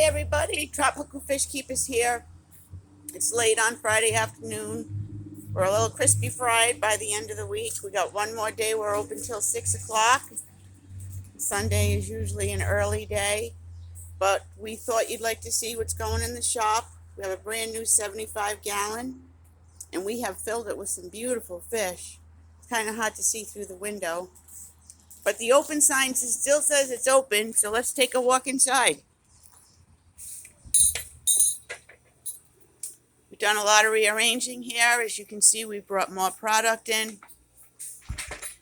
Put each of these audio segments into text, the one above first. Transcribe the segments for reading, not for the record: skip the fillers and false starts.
everybody, Tropical Fish Keepers here. It's late on Friday afternoon. We're a little crispy fried by the end of the week. We got one more day. We're open till 6 o'clock. Sunday is usually an early day, but we thought you'd like to see what's going in the shop. We have a brand new 75-gallon, and we have filled it with some beautiful fish. It's kind of hard to see through the window, but the open sign still says it's open, so let's take a walk inside. We've done a lot of rearranging here. As you can see, we brought more product in,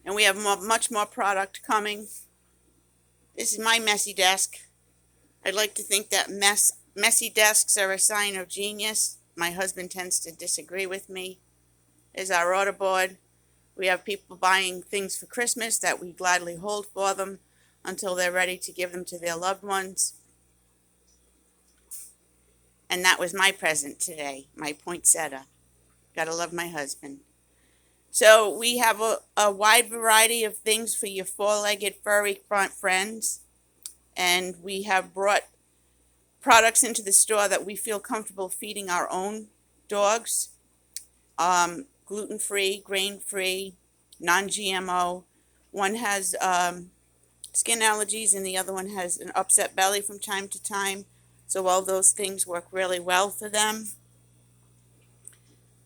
and we have much more product coming. This is my messy desk. I'd like to think that messy desks are a sign of genius. My husband tends to disagree with me. There's our order board. We have people buying things for Christmas that we gladly hold for them until they're ready to give them to their loved ones. And that was my present today, my poinsettia. Gotta love my husband. So we have a wide variety of things for your four-legged furry front friends. And we have brought products into the store that we feel comfortable feeding our own dogs. Gluten-free, grain-free, non-GMO. One has skin allergies and the other one has an upset belly from time to time. So all those things work really well for them.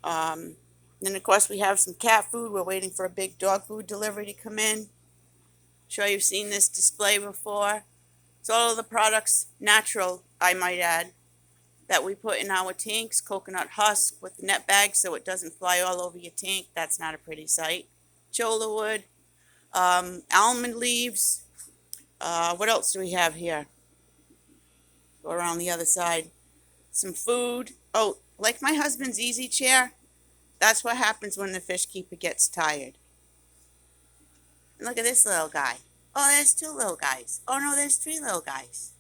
Then, of course, we have some cat food. We're waiting for a big dog food delivery to come in. Sure you've seen this display before. It's all of the products, natural, I might add, that we put in our tanks. Coconut husk with net bags so it doesn't fly all over your tank. That's not a pretty sight. Cholla wood, almond leaves. What else do we have here? Go around the other side. Some food. Oh, like my husband's easy chair. That's what happens when the fish keeper gets tired. And look at this little guy. Oh, there's two little guys. Oh, no, there's three little guys.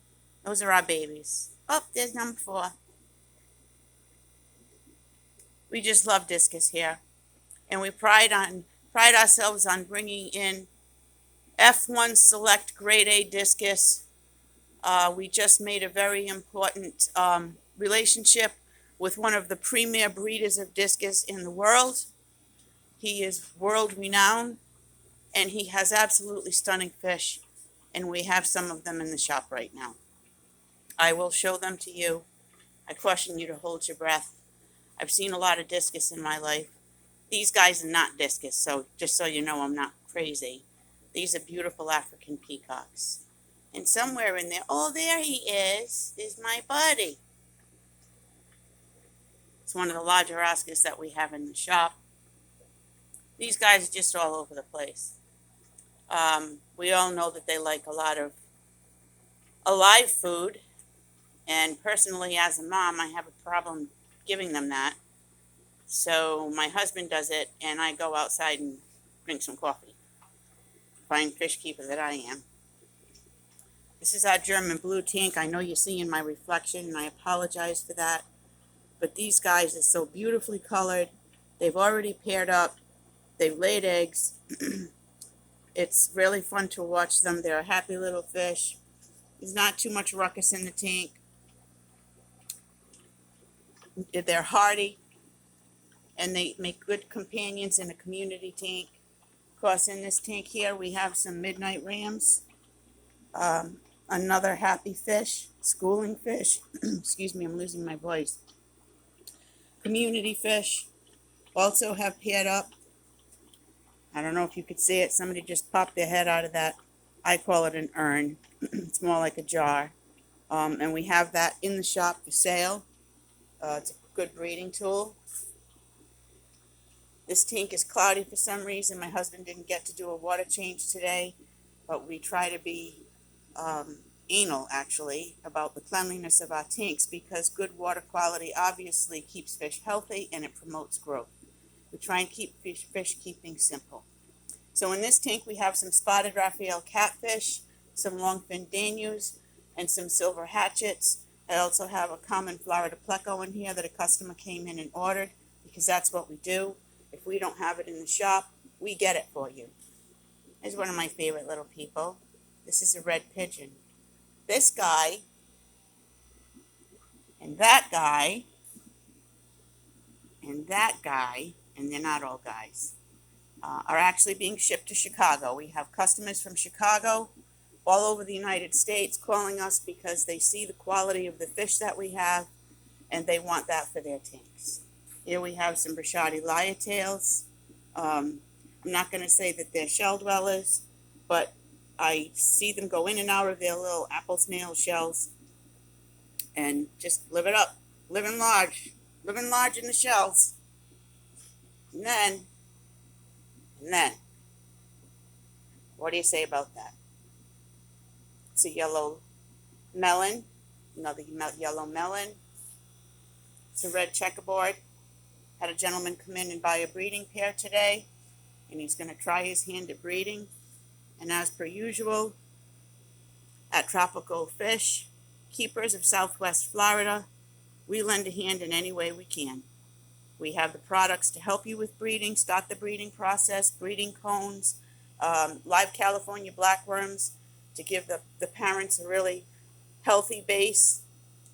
Those are our babies. Oh, there's number 4. We just love discus here. And we pride ourselves on bringing in F1 Select Grade A discus. We just made a very important relationship with one of the premier breeders of discus in the world. He is world renowned, and he has absolutely stunning fish, and we have some of them in the shop right now. I will show them to you. I caution you to hold your breath. I've seen a lot of discus in my life. These guys are not discus, so just so you know, I'm not crazy. These are beautiful African peacocks. And somewhere in there, oh, there he is my buddy. It's one of the larger Oscars that we have in the shop. These guys are just all over the place. We all know that they like a lot of alive food. And personally, as a mom, I have a problem giving them that. So my husband does it, and I go outside and drink some coffee. Fine fish keeper that I am. This is our German blue tank. I know you're seeing my reflection, and I apologize for that. But these guys are so beautifully colored. They've already paired up. They've laid eggs. It's really fun to watch them. They're a happy little fish. There's not too much ruckus in the tank. They're hardy, and they make good companions in a community tank. Of course, in this tank here, we have some midnight rams. Another happy fish, schooling fish. Excuse me, I'm losing my voice. Community fish also have paired up. I don't know if you could see it. Somebody just popped their head out of that. I call it an urn. It's more like a jar. And we have that in the shop for sale. It's a good breeding tool. This tank is cloudy for some reason. My husband didn't get to do a water change today, but we try to be anal, actually, about the cleanliness of our tanks because good water quality obviously keeps fish healthy and it promotes growth. We try and keep fish keeping simple. So in this tank we have some spotted Raphael catfish, some longfin danios, and some silver hatchets. I also have a common Florida pleco in here that a customer came in and ordered because that's what we do. If we don't have it in the shop, we get it for you. Here's one of my favorite little people. This is a red pigeon. This guy And that guy, and that guy, and they're not all guys, are actually being shipped to Chicago. We have customers from Chicago all over the United States calling us because they see the quality of the fish that we have and they want that for their tanks. Here we have some Brachytes lyatails. I'm not going to say that they're shell dwellers, but I see them go in and out of their little apple snail shells and just live it up, living large in the shells. And then, what do you say about that? It's a yellow melon, another yellow melon. It's a red checkerboard. Had a gentleman come in and buy a breeding pair today, and he's going to try his hand at breeding. And as per usual, at Tropical Fish, Keepers of Southwest Florida, we lend a hand in any way we can. We have the products to help you with breeding, start the breeding process, breeding cones, live California blackworms to give the parents a really healthy base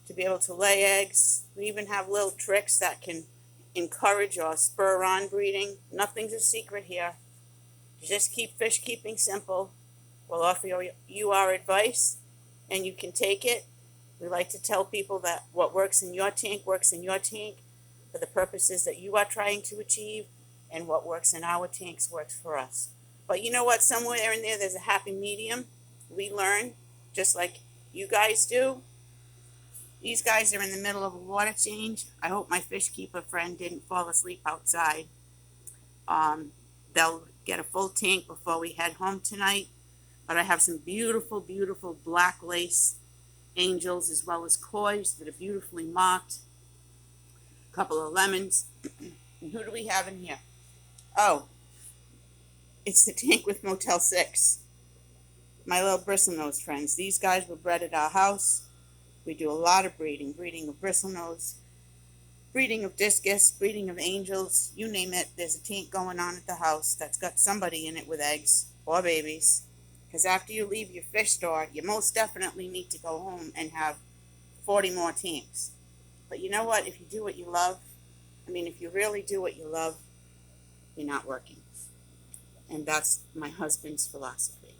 to be able to lay eggs. We even have little tricks that can encourage or spur on breeding. Nothing's a secret here. Just keep fish keeping simple. We'll offer you our advice, and you can take it. We like to tell people that what works in your tank works in your tank for the purposes that you are trying to achieve, and what works in our tanks works for us. But you know what? Somewhere in there, there's a happy medium. We learn, just like you guys do. These guys are in the middle of a water change. I hope my fish keeper friend didn't fall asleep outside. They'll get a full tank before we head home tonight. But I have some beautiful, beautiful black lace angels as well as kois that are beautifully marked. A couple of lemons. And who do we have in here? Oh, it's the tank with Motel 6. My little bristlenose friends. These guys were bred at our house. We do a lot of breeding of bristlenose, breeding of discus, breeding of angels, you name it. There's a tank going on at the house that's got somebody in it with eggs or babies. Because after you leave your fish store, you most definitely need to go home and have 40 more tanks. But you know what? If you do what you love, if you really do what you love, you're not working. And that's my husband's philosophy.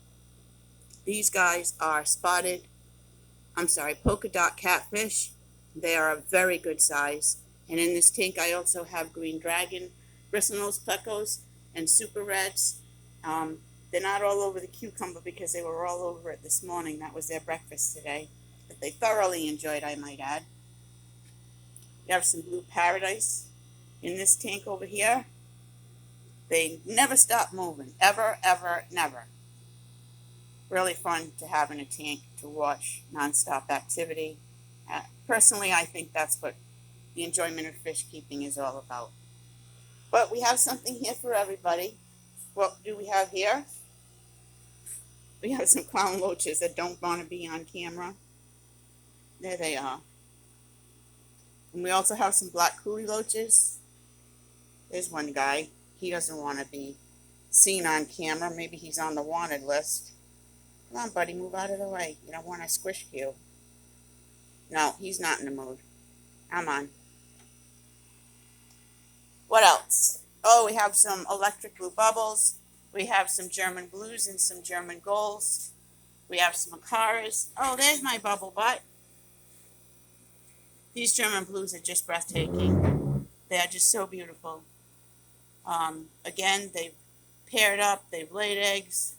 These guys are polka dot catfish. They are a very good size. And in this tank, I also have green dragon, bristlenose plecos, and super reds. They're not all over the cucumber because they were all over it this morning. That was their breakfast today. But they thoroughly enjoyed, I might add. We have some blue paradise in this tank over here. They never stop moving. Ever, ever, never. Really fun to have in a tank to watch nonstop activity. Personally, I think that's what the enjoyment of fish keeping is all about. But we have something here for everybody. What do we have here? We have some clown loaches that don't want to be on camera. There they are. And we also have some black coolie loaches. There's one guy. He doesn't want to be seen on camera. Maybe he's on the wanted list. Come on, buddy, move out of the way. You don't want to squish you. No, he's not in the mood. Come on. What else? Oh, we have some electric blue bubbles. We have some German blues and some German golds. We have some Acaras. Oh, there's my bubble butt. These German blues are just breathtaking. They are just so beautiful. Again, they've paired up. They've laid eggs.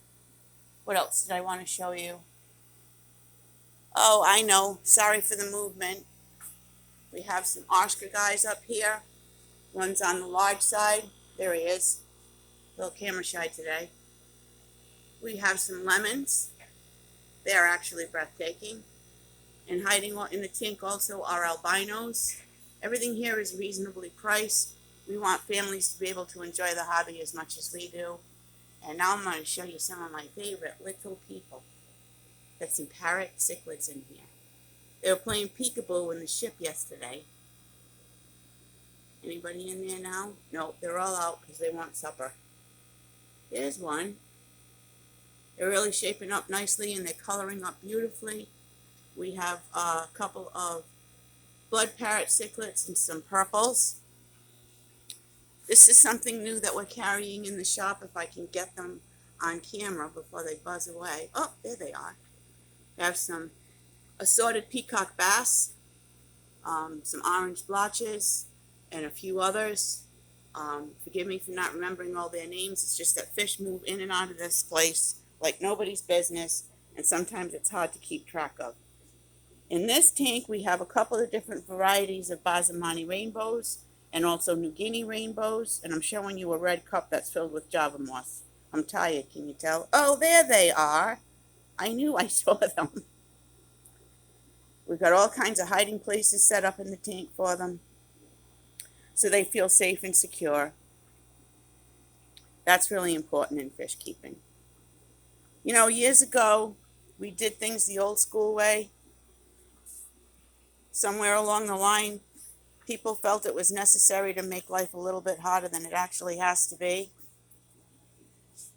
What else did I want to show you? Oh, I know. Sorry for the movement. We have some Oscar guys up here. One's on the large side. There he is. A little camera shy today. We have some lemons. They are actually breathtaking. And hiding in the tank also are albinos. Everything here is reasonably priced. We want families to be able to enjoy the hobby as much as we do. And now I'm going to show you some of my favorite little people. Got some parrot cichlids in here. They were playing peekaboo in the ship yesterday. Anybody in there now? No, they're all out because they want supper. There's one. They're really shaping up nicely and they're coloring up beautifully. We have a couple of blood parrot cichlids and some purples. This is something new that we're carrying in the shop if I can get them on camera before they buzz away. Oh, there they are. We have some assorted peacock bass, some orange blotches, and a few others. Forgive me for not remembering all their names. It's just that fish move in and out of this place like nobody's business, and sometimes it's hard to keep track of. In this tank, we have a couple of different varieties of Basamani rainbows and also New Guinea rainbows, and I'm showing you a red cup that's filled with Java moss. I'm tired, can you tell? Oh, there they are. I knew I saw them. We've got all kinds of hiding places set up in the tank for them so they feel safe and secure. That's really important in fish keeping. You know, years ago, we did things the old school way. Somewhere along the line, people felt it was necessary to make life a little bit harder than it actually has to be.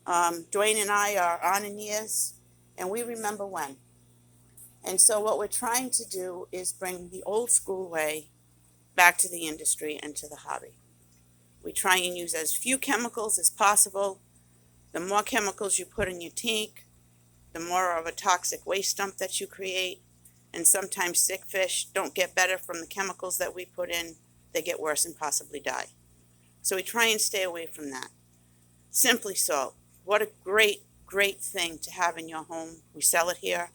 Dwayne and I are on in years, and we remember when. And so what we're trying to do is bring the old school way back to the industry and to the hobby. We try and use as few chemicals as possible. The more chemicals you put in your tank, the more of a toxic waste dump that you create. And sometimes sick fish don't get better from the chemicals that we put in. They get worse and possibly die. So we try and stay away from that. Simply Salt. What a great, great thing to have in your home. We sell it here.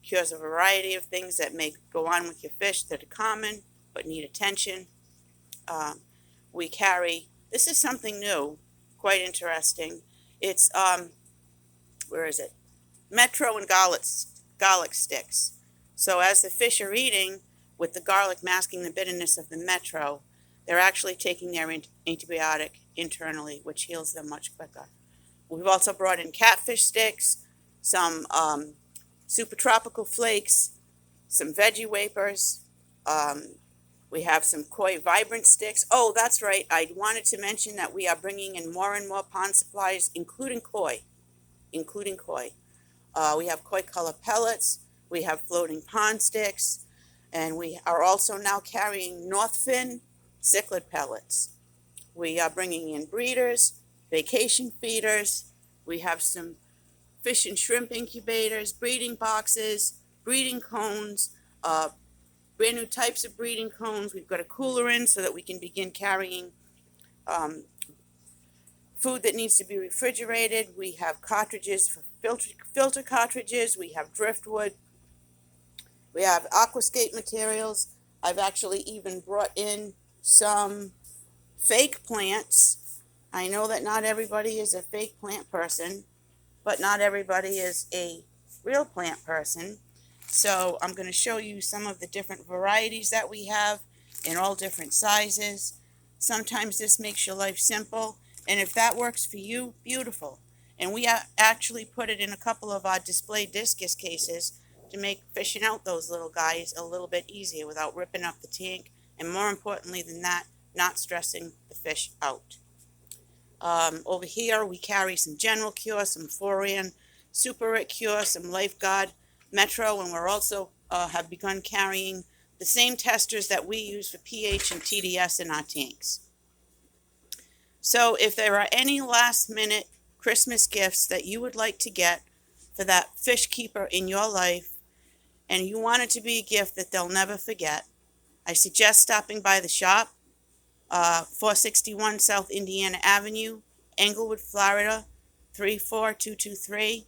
Cures a variety of things that may go on with your fish that are common but need attention. We carry, this is something new, quite interesting. It's, where is it? Metro and garlic sticks. So as the fish are eating, with the garlic masking the bitterness of the Metro, they're actually taking their antibiotic internally, which heals them much quicker. We've also brought in catfish sticks, some super tropical flakes, some veggie wafers. We have some koi vibrant sticks. Oh, that's right. I wanted to mention that we are bringing in more and more pond supplies, including koi. We have koi color pellets. We have floating pond sticks. And we are also now carrying Northfin cichlid pellets. We are bringing in breeders, vacation feeders. We have some fish and shrimp incubators, breeding boxes, breeding cones, brand new types of breeding cones. We've got a cooler in so that we can begin carrying food that needs to be refrigerated. We have cartridges for filter cartridges. We have driftwood. We have aquascape materials. I've actually even brought in some fake plants. I know that not everybody is a fake plant person, but not everybody is a real plant person. So I'm going to show you some of the different varieties that we have in all different sizes. Sometimes this makes your life simple, and if that works for you, beautiful. And we actually put it in a couple of our display discus cases to make fishing out those little guys a little bit easier without ripping up the tank, and more importantly than that, not stressing the fish out. Over here we carry some General Cure, some Foran, Super Rit Cure, some Lifeguard, Metro, and we're also have begun carrying the same testers that we use for pH and TDS in our tanks. So if there are any last minute Christmas gifts that you would like to get for that fish keeper in your life, and you want it to be a gift that they'll never forget, I suggest stopping by the shop, 461 South Indiana Avenue, Englewood, Florida, 34223.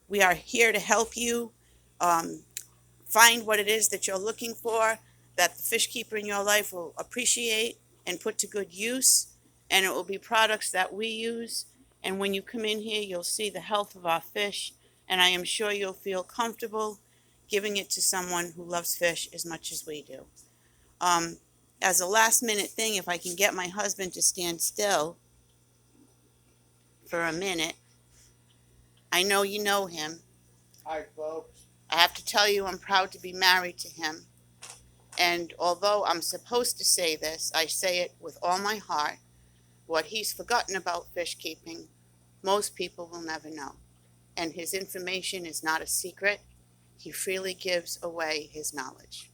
We are here to help you find what it is that you're looking for, that the fish keeper in your life will appreciate and put to good use, and it will be products that we use. And when you come in here, you'll see the health of our fish, and I am sure you'll feel comfortable giving it to someone who loves fish as much as we do. As a last minute thing, if I can get my husband to stand still for a minute. I know you know him. Hi, folks. I have to tell you I'm proud to be married to him. And although I'm supposed to say this, I say it with all my heart. What he's forgotten about fish keeping, most people will never know. And his information is not a secret. He freely gives away his knowledge.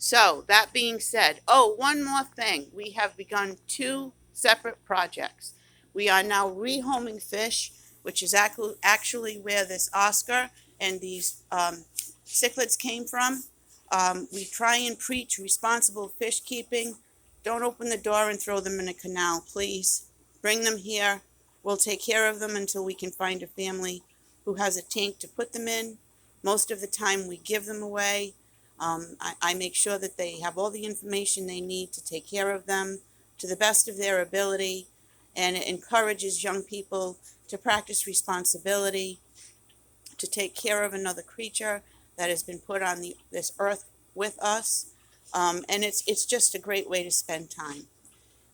So, that being said, oh, one more thing. We have begun 2 separate projects. We are now rehoming fish, which is actually where this Oscar and these cichlids came from. We try and preach responsible fish keeping. Don't open the door and throw them in a canal, please. Bring them here. We'll take care of them until we can find a family who has a tank to put them in. Most of the time we give them away. I make sure that they have all the information they need to take care of them to the best of their ability, and it encourages young people to practice responsibility, to take care of another creature that has been put on this earth with us, and it's just a great way to spend time.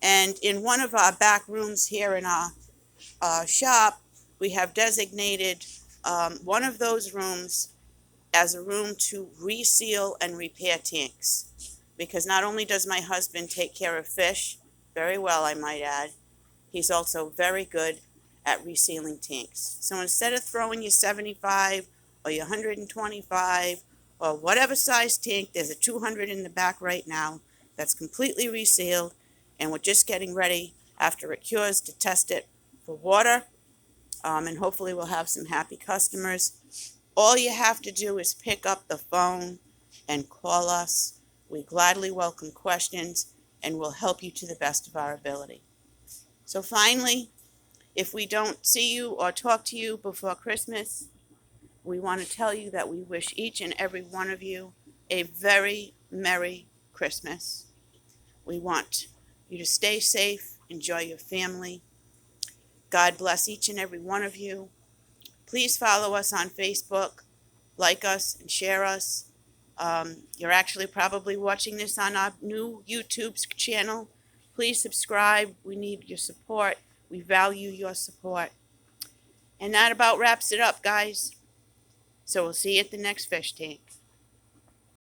And in one of our back rooms here in our shop, we have designated one of those rooms as a room to reseal and repair tanks. Because not only does my husband take care of fish, very well I might add, he's also very good at resealing tanks. So instead of throwing your 75 or your 125 or whatever size tank, there's a 200 in the back right now that's completely resealed, and we're just getting ready after it cures to test it for water, and hopefully we'll have some happy customers. All you have to do is pick up the phone and call us. We gladly welcome questions, and we'll help you to the best of our ability. So finally, if we don't see you or talk to you before Christmas, we want to tell you that we wish each and every one of you a very Merry Christmas. We want you to stay safe, enjoy your family. God bless each and every one of you. Please follow us on Facebook, like us, and share us. You're actually probably watching this on our new YouTube channel. Please subscribe. We need your support. We value your support. And that about wraps it up, guys. So we'll see you at the next fish tank.